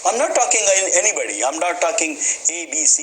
I'm not talking anybody, I'm not talking ABC,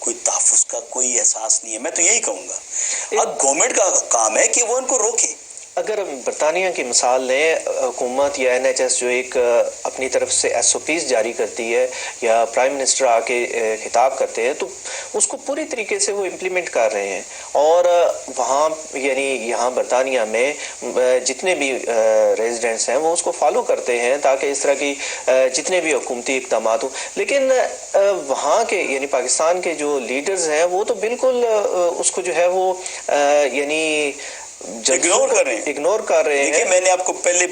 کوئی تحفظ کا کوئی احساس نہیں ہے. میں تو یہی کہوں گا اب گورنمنٹ کا کام ہے کہ وہ ان کو روکے. اگر برطانیہ کی مثال لیں، حکومت یا NHS جو ایک اپنی طرف سے SOPs جاری کرتی ہے یا پرائم منسٹر آ کے خطاب کرتے ہیں تو اس کو پوری طریقے سے وہ امپلیمنٹ کر رہے ہیں، اور وہاں یعنی یہاں برطانیہ میں جتنے بھی ریزیڈنٹس ہیں وہ اس کو فالو کرتے ہیں تاکہ اس طرح کی جتنے بھی حکومتی اقدامات ہوں. لیکن وہاں کے یعنی پاکستان کے جو لیڈرز ہیں وہ تو بالکل اس کو جو ہے وہ یعنی اگنور کر رہے ہیں. ہیں. دیکھیں میں نے آپ کو پچھلے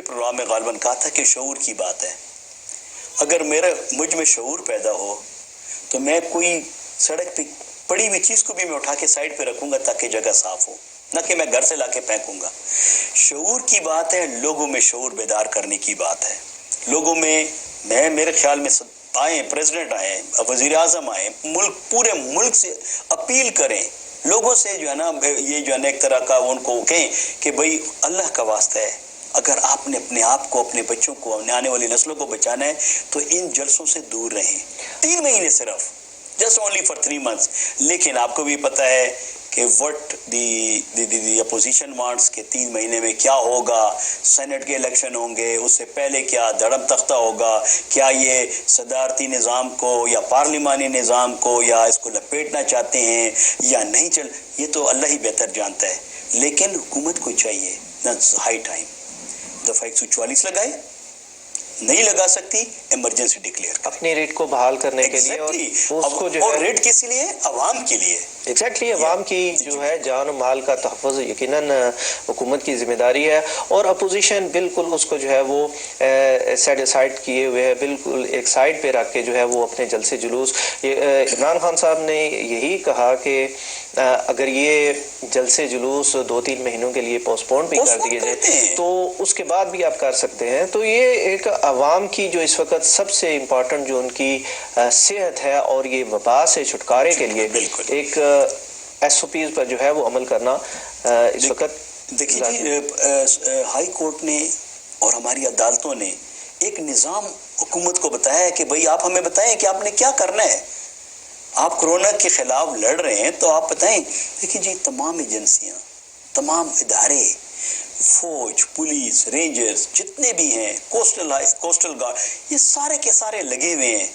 پروگرام میں غالباً کہا تھا کہ شعور کی بات ہے. اگر مجھ میں شعور پیدا ہو تو میں کوئی سڑک پہ پڑی ہوئی چیز کو بھی میں اٹھا کے سائڈ پہ رکھوں گا تاکہ جگہ صاف ہو، نہ کہ میں گھر سے لا کے پھینکوں گا. شعور کی بات ہے، لوگوں میں شعور بیدار کرنے کی بات ہے. لوگوں میں میرے خیال میں آئیں، پریزیڈنٹ آئیں، وزیر اعظم آئیں، پورے ملک سے اپیل کریں لوگوں سے جو ہے نا، یہ جو ہے نا ایک طرح کا ان کو کہیں کہ بھائی اللہ کا واسطہ ہے، اگر آپ نے اپنے آپ کو، اپنے بچوں کو، آنے والی نسلوں کو بچانا ہے تو ان جلسوں سے دور رہیں. 3 مہینے صرف، جسٹ اونلی فار 3 months. لیکن آپ کو بھی پتہ ہے کہ وٹ دی اپوزیشن وانٹس کہ 3 مہینے میں کیا ہوگا. سینٹ کے الیکشن ہوں گے، اس سے پہلے کیا دھڑم تختہ ہوگا، کیا یہ صدارتی نظام کو یا پارلیمانی نظام کو یا اس کو لپیٹنا چاہتے ہیں یا نہیں. یہ تو اللہ ہی بہتر جانتا ہے. لیکن حکومت کو چاہیے نہ ہائی ٹائم دفعہ 144 لگائے، نہیں لگا سکتی ایمرجنسی ڈکلیئر کریں اپنی ریٹ کو بحال کرنے کے لیے، اور اس کو جو اور ہے ریٹ کس لیے؟ عوام کے لیے. ایگزیکٹلی عوام کی جو ہے جان و مال کا تحفظ یقیناً حکومت کی ذمہ داری ہے، اور اپوزیشن بالکل اس کو جو ہے وہ سیٹ اسائڈ کیے ہوئے ہے، بالکل ایک سائڈ پہ رکھ کے جو ہے وہ اپنے جلسے جلوس. عمران خان صاحب نے یہی کہا کہ اگر یہ جلسے جلوس 2-3 مہینوں کے لیے پوسٹ پون بھی کر دیے جائے تو اس کے بعد بھی آپ کر سکتے ہیں. تو یہ ایک عوام کی جو اس وقت سب سے امپورٹنٹ جو ان کی صحت ہے اور یہ وبا سے چھٹکارے کے لیے ایک SOPs پر جو ہے وہ عمل کرنا اس وقت. دیکھیے جی، ہائی کورٹ نے اور ہماری عدالتوں نے ایک نظام حکومت کو بتایا ہے کہ بھئی آپ ہمیں بتائیں کہ آپ نے کیا کرنا ہے. آپ کرونا کے خلاف لڑ رہے ہیں تو آپ بتائیں. دیکھیں جی، تمام ایجنسیاں، تمام ادارے، فوج، پولیس، رینجرز جتنے بھی ہیں، کوسٹل گارڈ، یہ سارے کے سارے لگے ہوئے ہیں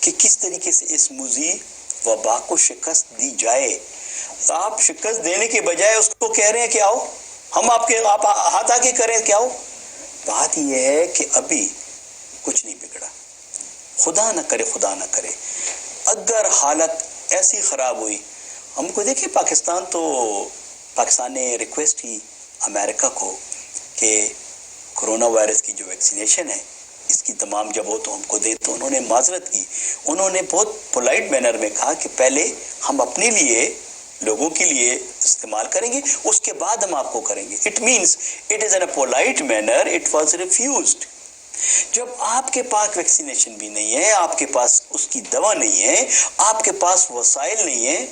کہ کس طریقے سے اس مضی وبا کو شکست دی جائے. آپ شکست دینے کے بجائے اس کو کہہ رہے ہیں کہ آؤ ہم آپ ہاتھ آگے کریں، کیا ہو. بات یہ ہے کہ ابھی کچھ نہیں بگڑا. خدا نہ کرے اگر حالت ایسی خراب ہوئی، ہم کو دیکھیں پاکستان نے ریکویسٹ کی امریکہ کو کہ کرونا وائرس کی جو ویکسینیشن ہے اس کی تمام جب ہو تو ہم کو دے. تو انہوں نے معذرت کی، انہوں نے بہت پولائٹ مینر میں کہا کہ پہلے ہم اپنے لیے، لوگوں کے لیے استعمال کریں گے، اس کے بعد ہم آپ کو کریں گے. It means it is in a polite manner, it was refused. جب آپ کے پاس ویکسینیشن بھی نہیں ہے، آپ کے پاس اس کی دوا نہیں ہے، آپ کے پاس وسائل نہیں ہے،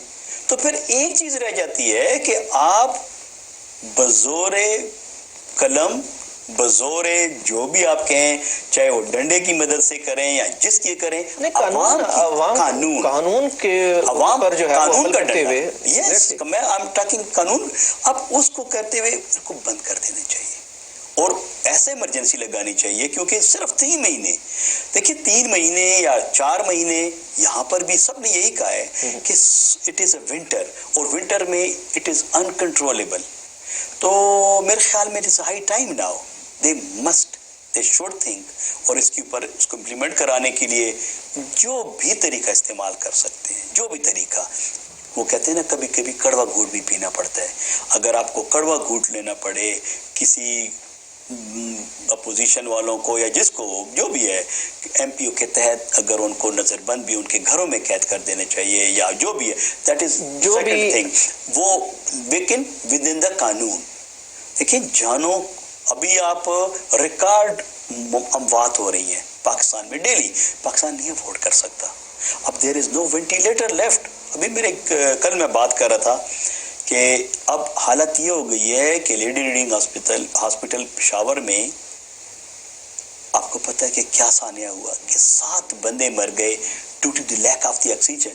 تو پھر ایک چیز رہ جاتی ہے کہ آپ بزور قلم، بزور جو بھی آپ کہیں، چاہے وہ ڈنڈے کی مدد سے کریں یا جس کی کریں، قانون کے عوام پر جو ہے قانون کا کرتے ہوئے، یس میں قانون اب اس کو کرتے ہوئے اس کو بند کر دینا چاہیے اور ایسے ایمرجنسی لگانی چاہیے. کیونکہ صرف 3 مہینے، دیکھیے 3 مہینے یا 4 مہینے، یہاں پر بھی سب نے یہی کہا ہے کہ اٹ از اے ونٹر، اور ونٹر میں اٹ از انکنٹرولیبل. تو میرے خیال میں it is high time now they should think, اور اس کے اوپر اس کو امپلیمنٹ کرانے کے لیے جو بھی طریقہ استعمال کر سکتے ہیں، جو بھی طریقہ. وہ کہتے ہیں نا کبھی کبھی کڑوا گھوٹ بھی پینا پڑتا ہے. اگر آپ کو کڑوا گھوٹ لینا پڑے کسی اپوزیشن والوں کو یا جس کو جو بھی ہے MPO کے تحت، اگر ان کو نظر بند بھی ان کے گھروں میں قید کر دینا چاہیے یا جو بھی ہے، دیٹ از سیکنڈ تھنگ. وہ لیکن ود ان دا قانون. دیکھیں جانوں، ابھی آپ ریکارڈ اموات ہو رہی ہیں پاکستان میں ڈیلی. پاکستان نہیں افورڈ کر سکتا. اب دیر از نو وینٹیلیٹر لیفٹ. ابھی کل میں بات کر رہا تھا کہ اب حالت یہ ہو گئی ہے کہ لیڈی ریڈنگ ہاسپٹل پشاور میں آپ کو پتہ ہے کہ کیا سانیہ ہوا کہ 7 بندے مر گئے due to the lack of the oxygen.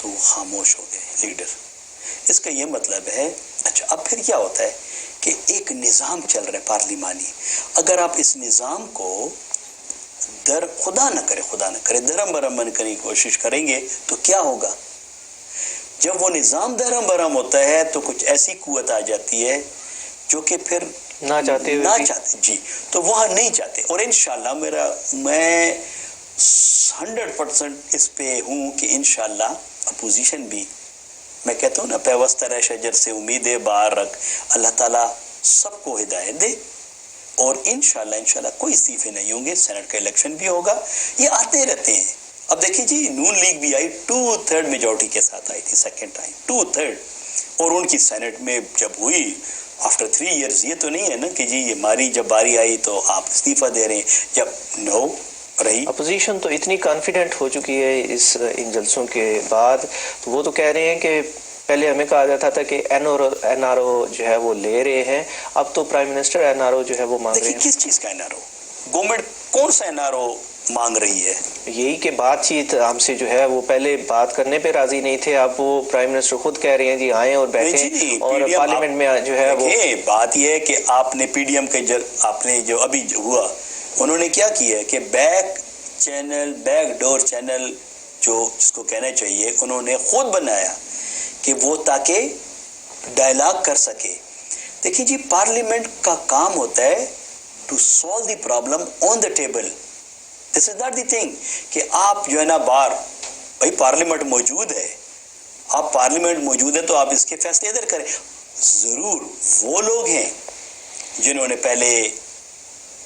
تو وہ خاموش ہو گئے لیڈر. اس کا یہ مطلب ہے اچھا اب پھر کیا ہوتا ہے کہ ایک نظام چل رہا ہے پارلیمانی. اگر آپ اس نظام کو خدا نہ کرے دھرم برہم بننے کی کوشش کریں گے تو کیا ہوگا؟ جب وہ نظام دھرم برہم ہوتا ہے تو کچھ ایسی قوت آ جاتی ہے جو کہ پھر نہ چاہتے جی تو وہاں نہیں چاہتے. اور انشاءاللہ میں 100% اس پہ ہوں کہ انشاءاللہ اپوزیشن بھی، میں کہتا ہوں نا پیوستہ رہ شجر سے امیدیں باہر رکھ، اللہ تعالیٰ سب کو ہدایت دے اور انشاءاللہ کوئی استعفے نہیں ہوں گے. سینٹ کا الیکشن بھی ہوگا، یہ آتے رہتے ہیں. اب دیکھیں جی نون لیگ بھی آئی 2/3 میجورٹی کے ساتھ آئی تھی سیکنڈ ٹائم 2/3 اور ان کی سینٹ میں جب ہوئی آفٹر 3 ایئرز. یہ تو نہیں ہے نا کہ جی یہ ہماری جب باری آئی تو آپ استعفیٰ دے رہے ہیں، جب نو رہی. اپوزیشن تو اتنی کانفیڈنٹ ہو چکی ہے ان جلسوں کے بعد، تو وہ تو کہہ رہے ہیں کہ پہلے ہمیں کہا جاتا تھا کہ این آر او جو ہے وہ لے رہے ہیں، اب تو prime minister N R O جو ہے وہ مانگ رہے ہیں. کس چیز کا این آر او؟ گورنمنٹ کون سا این آر او مانگ رہی ہے؟ یہی کہ بات چیت ہم سے جو ہے وہ پہلے بات کرنے پہ راضی نہیں تھے، اب وہ پرائم منسٹر خود کہہ رہے ہیں جی آئیں اور بیٹھیں اور پارلیمنٹ میں جو ہے وہ بات یہ ہے کہ آپ نے پی ڈی ایم کے آپ نے جو ابھی ہوا انہوں نے کیا کیا ہے کہ بیک ڈور چینل جو جس کو کہنا چاہیے انہوں نے خود بنایا کہ وہ تاکہ ڈائلاگ کر سکے. دیکھیں جی پارلیمنٹ کا کام ہوتا ہے to solve the problem on the table. This is not the thing کہ آپ جو ہے نا باہر بھائی پارلیمنٹ موجود ہے، آپ پارلیمنٹ موجود ہے تو آپ اس کے فیصلے ادھر کریں. ضرور وہ لوگ ہیں جنہوں نے پہلے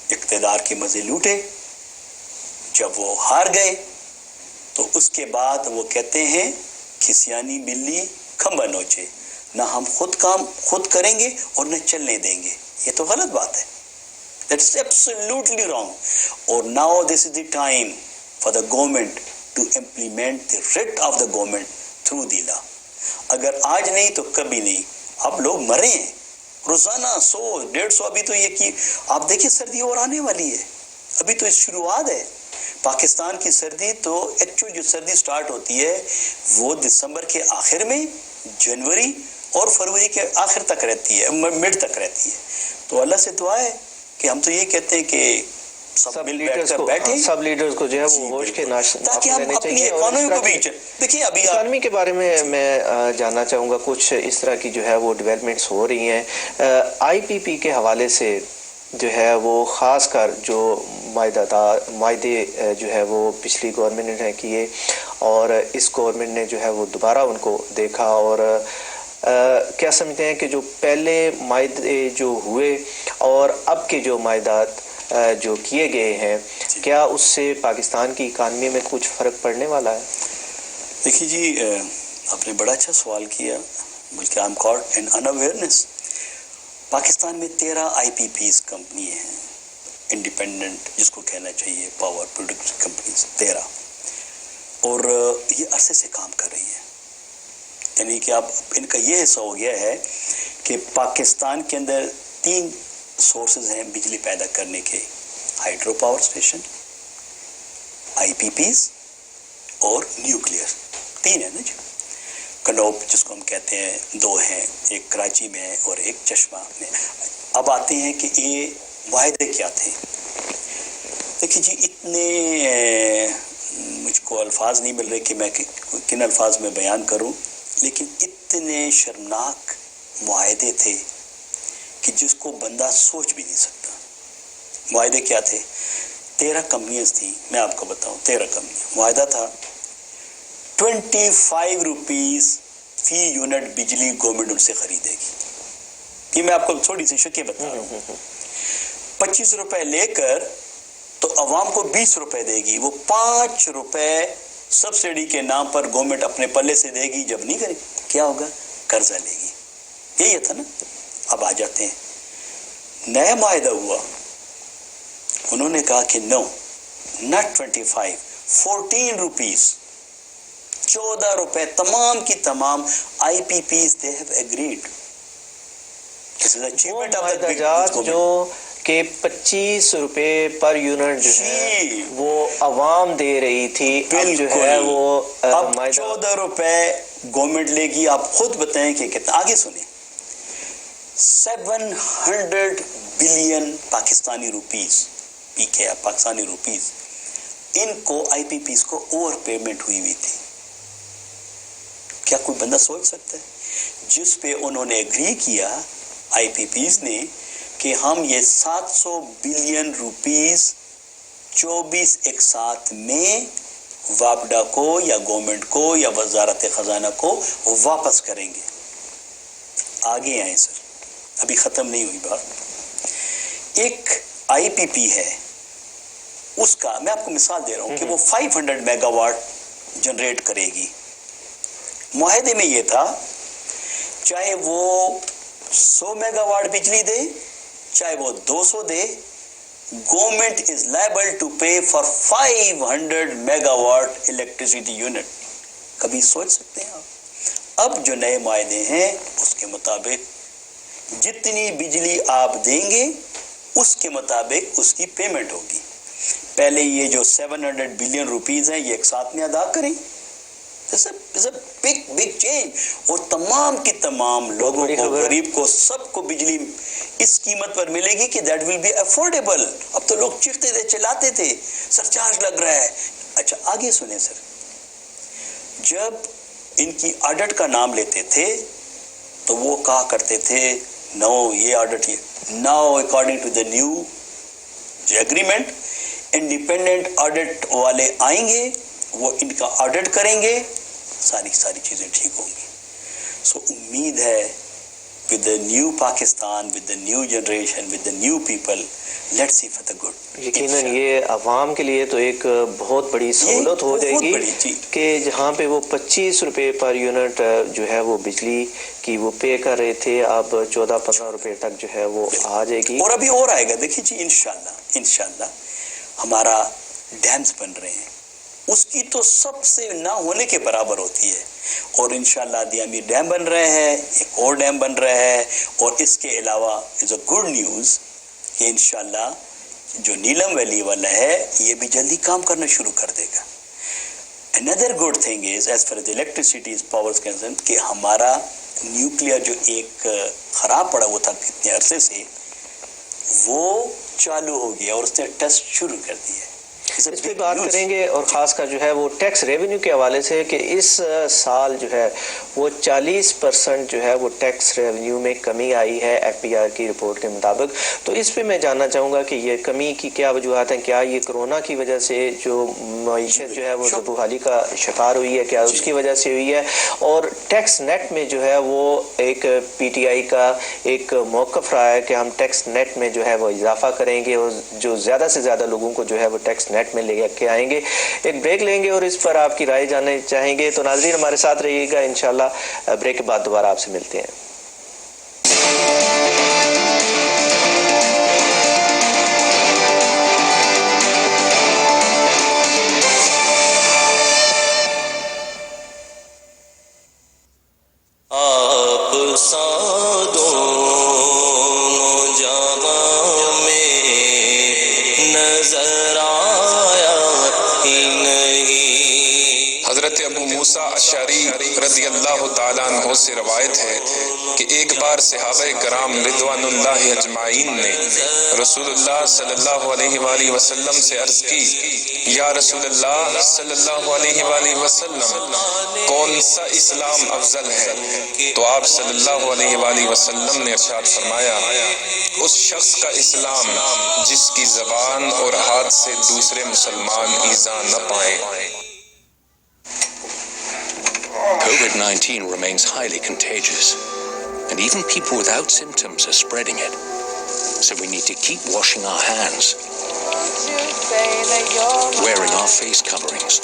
اقتدار کے مزے لوٹے، جب وہ ہار گئے تو اس کے بعد وہ کہتے ہیں کھسیانی بلی کھمبا نوچے، نہ ہم خود کریں گے اور نہ چلنے دیں گے. یہ تو غلط بات ہے. That's absolutely wrong. Or now this is the time for the government to implement the writ of the government through the law. اگر آج نہیں تو کبھی نہیں. اب لوگ مرے ہیں روزانہ 100-150. ابھی تو یہ کہ آپ دیکھیں سردی اور آنے والی ہے، ابھی تو اس شروعات ہے. پاکستان کی سردی تو ایکچوئل جو سردی سٹارٹ ہوتی ہے وہ دسمبر کے آخر میں، جنوری اور فروری کے آخر تک رہتی ہے، مڈ تک رہتی ہے. تو اللہ سے دعا ہے کہ ہم تو یہ کہتے ہیں کہ سب لیڈرز کو جو ہے وہ ہوش کے تاکہ ہم اپنی اکانومی کو بھی دیکھیں. ابھی اکانومی کے بارے میں جاننا چاہوں گا، کچھ اس طرح کی جو ہے وہ ڈیولپمنٹس ہو رہی ہیں آئی پی پی کے حوالے سے جو ہے وہ، خاص کر جو معاہدے جو ہے وہ پچھلی گورنمنٹ نے کیے اور اس گورنمنٹ نے جو ہے وہ دوبارہ ان کو دیکھا. اور کیا سمجھتے ہیں کہ جو پہلے معاہدے جو ہوئے اور اب کے جو معاہدات جو کیے گئے ہیں، کیا اس سے پاکستان کی اکانومی میں کچھ فرق پڑنے والا ہے؟ دیکھیے جی آپ نے بڑا اچھا سوال کیا، بلکہ آئی ایم کاٹ ان اناویئرنیس. پاکستان میں 13 آئی پی پیز کمپنی ہیں، انڈیپینڈنٹ جس کو کہنا چاہیے پاور پروڈکٹ کمپنیز 13، اور یہ عرصے سے کام کر رہی ہیں. یعنی کہ اب ان کا یہ حصہ ہو گیا ہے کہ پاکستان کے اندر 3 سورسز ہیں بجلی پیدا کرنے کے، ہائیڈرو پاور اسٹیشن، آئی پی پیز اور نیوکلیئر. 3 ہے نا جی. کنوپ جس کو ہم کہتے ہیں 2 ہیں، ایک کراچی میں ہے اور ایک چشمہ میں. اب آتے ہیں کہ یہ معاہدے کیا تھے. دیکھیے جی اتنے مجھ کو الفاظ نہیں مل رہے کہ میں کن الفاظ میں بیان کروں، لیکن اتنے شرمناک معاہدے تھے کہ جس کو بندہ سوچ بھی نہیں سکتا. معاہدے کیا تھے؟ 13 کمپنیاں تھیں، میں آپ کو بتاؤں 13 کمپنیاں. معاہدہ تھا 25 روپیز فی یونٹ بجلی گورنمنٹ ان سے خریدے گی. یہ میں آپ کو تھوڑی سی شکیں بتا رہا ہوں. 25 روپے لے کر تو عوام کو 20 روپے دے گی. وہ 5 روپے سبسڈی کے نام پر گورنمنٹ اپنے پلے سے دے گی. جب نہیں کرے کیا ہوگا؟ قرضہ لے گی. یہی تھا نا. اب آ جاتے ہیں نیا معاہدہ ہوا، انہوں نے کہا کہ نو ناٹ 25، 14 روپیز، 14 روپے تمام کی تمام I P Ps they have agreed. جو کہ 25 روپے پر یونٹ جو ہے وہ عوام دے رہی تھی، اب جو ہے وہ اب 14 روپے گورنمنٹ لے گی. آپ خود بتائیں کہ کتنا. آگے سنیں. 700 بلین پاکستانی روپیز پی کے پاکستانی روپیز ان کو آئی پی پیز کو اوور پیمنٹ ہوئی تھی. کیا کوئی بندہ سوچ سکتا ہے؟ جس پہ انہوں نے اگری کیا آئی پی پیز نے کہ ہم یہ 700 بلین روپیز 24 ایک ساتھ میں واپڈا کو یا گورنمنٹ کو یا وزارت خزانہ کو واپس کریں گے. آگے آئیں سر، ابھی ختم نہیں ہوئی بات. ایک آئی پی پی ہے، اس کا میں آپ کو مثال دے رہا ہوں کہ وہ 500 میگا واٹ جنریٹ کرے گی. معاہدے میں یہ تھا چاہے وہ 100 میگا واٹ بجلی دے چاہے وہ 200 دے، government is liable to pay for 500 megawatt electricity unit. کبھی سوچ سکتے ہیں آپ؟ اب جو نئے معاہدے ہیں اس کے مطابق جتنی بجلی آپ دیں گے اس کے مطابق اس کی پیمنٹ ہوگی. پہلے یہ جو 700 بلین روپیز ہیں یہ ایک ساتھ میں ادا کریں. Big change. اور تمام کی تمام لوگوں کو، غریب کو، سب کو بجلی اس قیمت پر ملے گی کہ دیٹ ول بی افورڈیبل. اب تو لوگ چیختے تھے، چلاتے تھے سرچارج لگ رہا ہے. اچھا آگے سنیں سر. جب ان کی آڈٹ کا نام لیتے تھے تو وہ کہا کرتے تھے نو یہ آڈٹ، یہ now according to the new agreement independent audit والے آئیں گے، وہ ان کا آڈٹ کریں گے، ساری چیزیں ٹھیک ہوں گی. سو امید ہے with the new Pakistan, with the new generation, with the new people, let's see for the good. یقیناً یہ عوام کے لیے تو ایک بہت بڑی سہولت ہو جائے گی کہ جہاں پہ وہ 25 روپے پر یونٹ جو ہے وہ بجلی کی وہ پے کر رہے تھے، اب 14-15 روپے تک جو ہے وہ آ جائے گی. اور ابھی اور آئے گا. دیکھیے جی انشاءاللہ ہمارا ڈیمز بن رہے ہیں، اس کی تو سب سے نہ ہونے کے برابر ہوتی ہے. اور انشاءاللہ دیامی ڈیم بن رہے ہیں، ایک اور ڈیم بن رہا ہے. اور اس کے علاوہ از اے گڈ نیوز کہ انشاءاللہ جو نیلم ویلی والا ہے یہ بھی جلدی کام کرنا شروع کر دے گا. another good thing is as far as electricity is power is concerned کہ ہمارا نیوکلیئر جو ایک خراب پڑا ہوا تھا کتنے عرصے سے وہ چالو ہو گیا اور اس نے ٹیسٹ شروع کر دیا. اس پہ بات کریں گے اور خاص کر جو ہے وہ ٹیکس ریونیو کے حوالے سے کہ اس سال جو ہے وہ 40% جو ہے وہ ٹیکس ریونیو میں کمی آئی ہے ایف بی آر کی رپورٹ کے مطابق. تو اس پہ میں جاننا چاہوں گا کہ یہ کمی کی کیا وجوہات ہیں؟ کیا یہ کرونا کی وجہ سے جو معیشت جو ہے وہ بحالی کا شکار ہوئی ہے، کیا اس کی وجہ سے ہوئی ہے؟ اور ٹیکس نیٹ میں جو ہے وہ ایک پی ٹی آئی کا ایک موقف رہا ہے کہ ہم ٹیکس نیٹ میں جو ہے وہ اضافہ کریں گے اور جو زیادہ سے زیادہ لوگوں کو جو ہے وہ ٹیکس نیٹ میں لے کے آئیں گے. ایک بریک لیں گے اور اس پر آپ کی رائے جاننا چاہیں گے. تو ناظرین ہمارے ساتھ رہیے گا، انشاءاللہ بریک کے بعد دوبارہ آپ سے ملتے ہیں. رضی اللہ تعالیٰ عنہ سے روایت ہے کہ ایک بار صحابہ کرام رضوان اللہ اجمعین نے رسول اللہ صلی اللہ علیہ وآلہ وسلم سے عرض کی، یا رسول اللہ صلی اللہ علیہ وآلہ وسلم کون سا اسلام افضل ہے؟ تو آپ صلی اللہ علیہ وآلہ وسلم نے ارشاد فرمایا، اس شخص کا اسلام جس کی زبان اور ہاتھ سے دوسرے مسلمان ایذا نہ پائیں. COVID-19 remains highly contagious, and even people without symptoms are spreading it. So we need to keep washing our hands, wearing our face coverings,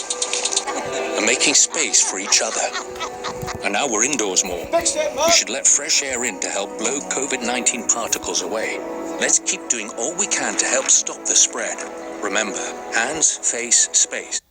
and making space for each other. And now we're indoors more. We should let fresh air in to help blow COVID-19 particles away. Let's keep doing all we can to help stop the spread. Remember, hands, face, space.